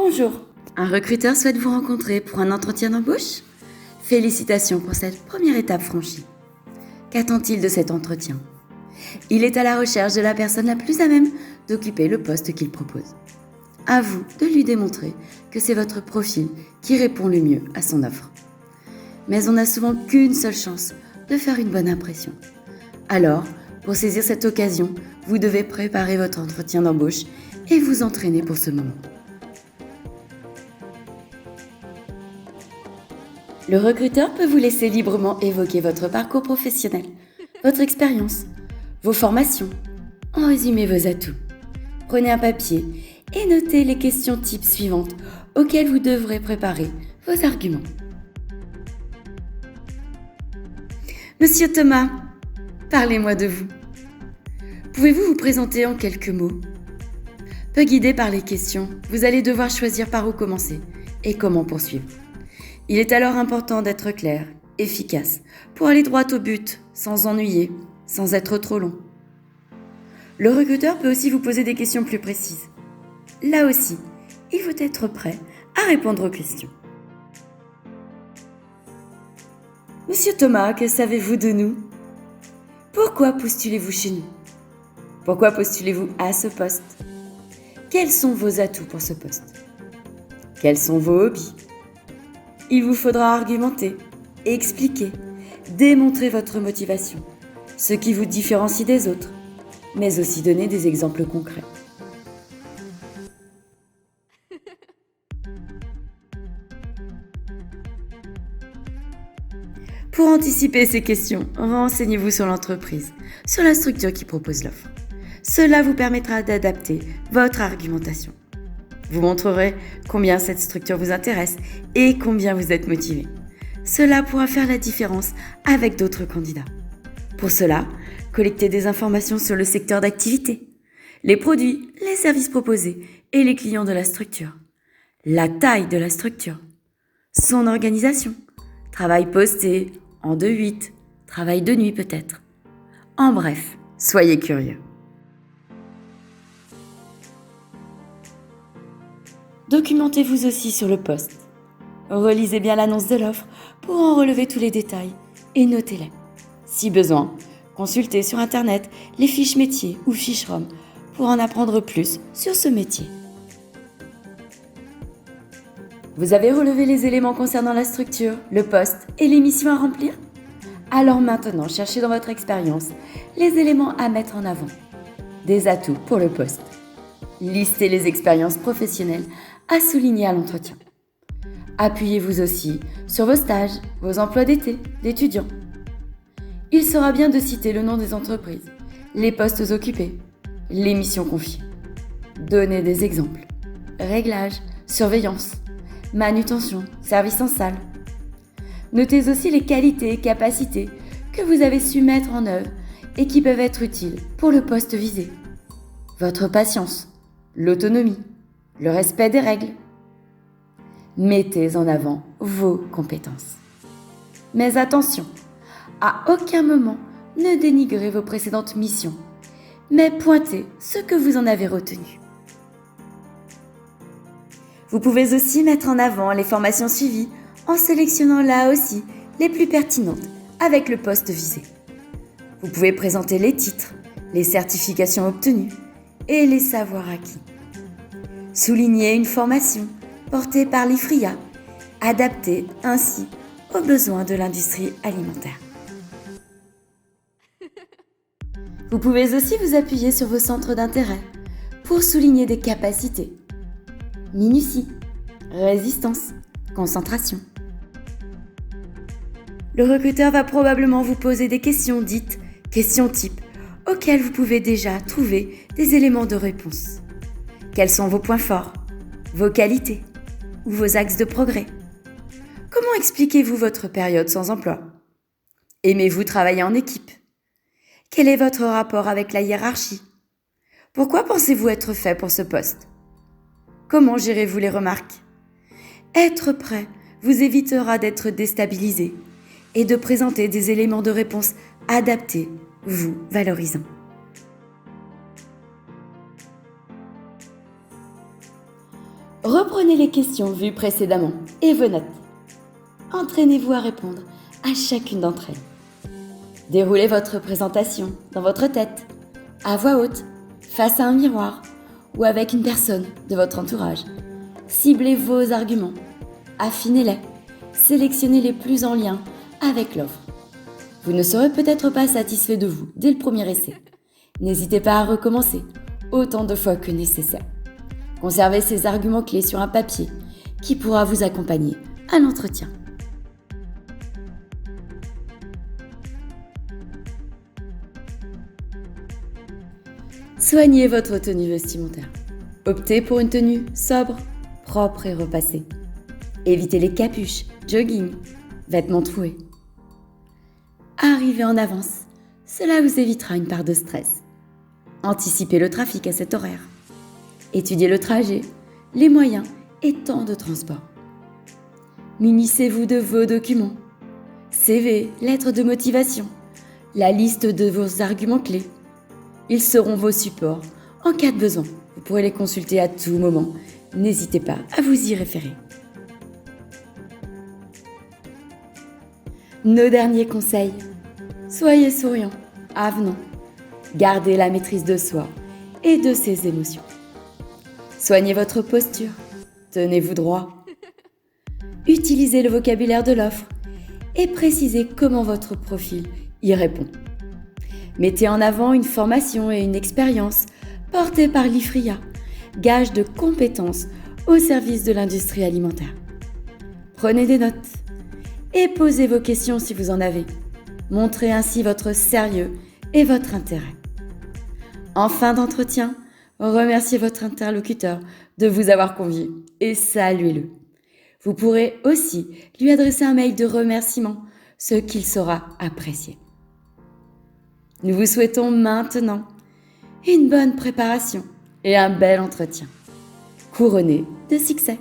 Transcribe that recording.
Bonjour, un recruteur souhaite vous rencontrer pour un entretien d'embauche? Félicitations pour cette première étape franchie. Qu'attend-il de cet entretien? Il est à la recherche de la personne la plus à même d'occuper le poste qu'il propose. À vous de lui démontrer que c'est votre profil qui répond le mieux à son offre. Mais on n'a souvent qu'une seule chance de faire une bonne impression. Alors, pour saisir cette occasion, vous devez préparer votre entretien d'embauche et vous entraîner pour ce moment. Le recruteur peut vous laisser librement évoquer votre parcours professionnel, votre expérience, vos formations, en résumé vos atouts. Prenez un papier et notez les questions types suivantes auxquelles vous devrez préparer vos arguments. Monsieur Thomas, parlez-moi de vous. Pouvez-vous vous présenter en quelques mots? Peu guidé par les questions, vous allez devoir choisir par où commencer et comment poursuivre. Il est alors important d'être clair, efficace, pour aller droit au but, sans ennuyer, sans être trop long. Le recruteur peut aussi vous poser des questions plus précises. Là aussi, il faut être prêt à répondre aux questions. Monsieur Thomas, que savez-vous de nous? Pourquoi postulez-vous chez nous? Pourquoi postulez-vous à ce poste? Quels sont vos atouts pour ce poste? Quels sont vos hobbies? Il vous faudra argumenter, expliquer, démontrer votre motivation, ce qui vous différencie des autres, mais aussi donner des exemples concrets. Pour anticiper ces questions, renseignez-vous sur l'entreprise, sur la structure qui propose l'offre. Cela vous permettra d'adapter votre argumentation. Vous montrerez combien cette structure vous intéresse et combien vous êtes motivé. Cela pourra faire la différence avec d'autres candidats. Pour cela, collectez des informations sur le secteur d'activité, les produits, les services proposés et les clients de la structure, la taille de la structure, son organisation, travail posté, en 2-8, travail de nuit peut-être. En bref, soyez curieux. Documentez-vous aussi sur le poste. Relisez bien l'annonce de l'offre pour en relever tous les détails et notez-les. Si besoin, consultez sur Internet les fiches métiers ou fiches ROM pour en apprendre plus sur ce métier. Vous avez relevé les éléments concernant la structure, le poste et les missions à remplir? Alors maintenant, cherchez dans votre expérience les éléments à mettre en avant. Des atouts pour le poste. Listez les expériences professionnelles à souligner à l'entretien. Appuyez-vous aussi sur vos stages, vos emplois d'été d'étudiants. Il sera bien de citer le nom des entreprises, les postes occupés, les missions confiées. Donnez des exemples. Réglage, surveillance, manutention, service en salle. Notez aussi les qualités et capacités que vous avez su mettre en œuvre et qui peuvent être utiles pour le poste visé. Votre patience, l'autonomie, le respect des règles. Mettez en avant vos compétences. Mais attention, à aucun moment ne dénigrez vos précédentes missions, mais pointez ce que vous en avez retenu. Vous pouvez aussi mettre en avant les formations suivies en sélectionnant là aussi les plus pertinentes avec le poste visé. Vous pouvez présenter les titres, les certifications obtenues et les savoirs acquis. Soulignez une formation portée par l'IFRIA, adaptée ainsi aux besoins de l'industrie alimentaire. Vous pouvez aussi vous appuyer sur vos centres d'intérêt pour souligner des capacités. Minutie, résistance, concentration. Le recruteur va probablement vous poser des questions dites questions types auxquelles vous pouvez déjà trouver des éléments de réponse. Quels sont vos points forts, vos qualités ou vos axes de progrès? Comment expliquez-vous votre période sans emploi? Aimez-vous travailler en équipe? Quel est votre rapport avec la hiérarchie? Pourquoi pensez-vous être fait pour ce poste? Comment gérez-vous les remarques? Être prêt vous évitera d'être déstabilisé et de présenter des éléments de réponse adaptés, vous valorisant. Reprenez les questions vues précédemment et vos notes. Entraînez-vous à répondre à chacune d'entre elles. Déroulez votre présentation dans votre tête, à voix haute, face à un miroir ou avec une personne de votre entourage. Ciblez vos arguments, affinez-les, sélectionnez les plus en lien avec l'offre. Vous ne serez peut-être pas satisfait de vous dès le premier essai. N'hésitez pas à recommencer autant de fois que nécessaire. Conservez ces arguments clés sur un papier qui pourra vous accompagner à l'entretien. Soignez votre tenue vestimentaire. Optez pour une tenue sobre, propre et repassée. Évitez les capuches, jogging, vêtements troués. Arrivez en avance, cela vous évitera une part de stress. Anticipez le trafic à cet horaire. Étudiez le trajet, les moyens et temps de transport. Munissez-vous de vos documents, CV, lettres de motivation, la liste de vos arguments clés. Ils seront vos supports en cas de besoin. Vous pourrez les consulter à tout moment. N'hésitez pas à vous y référer. Nos derniers conseils. Soyez souriant, avenant. Gardez la maîtrise de soi et de ses émotions. Soignez votre posture. Tenez-vous droit. Utilisez le vocabulaire de l'offre et précisez comment votre profil y répond. Mettez en avant une formation et une expérience portée par l'IFRIA, gage de compétences au service de l'industrie alimentaire. Prenez des notes et posez vos questions si vous en avez. Montrez ainsi votre sérieux et votre intérêt. En fin d'entretien, remerciez votre interlocuteur de vous avoir convié et saluez-le. Vous pourrez aussi lui adresser un mail de remerciement, ce qu'il saura apprécier. Nous vous souhaitons maintenant une bonne préparation et un bel entretien, couronné de succès.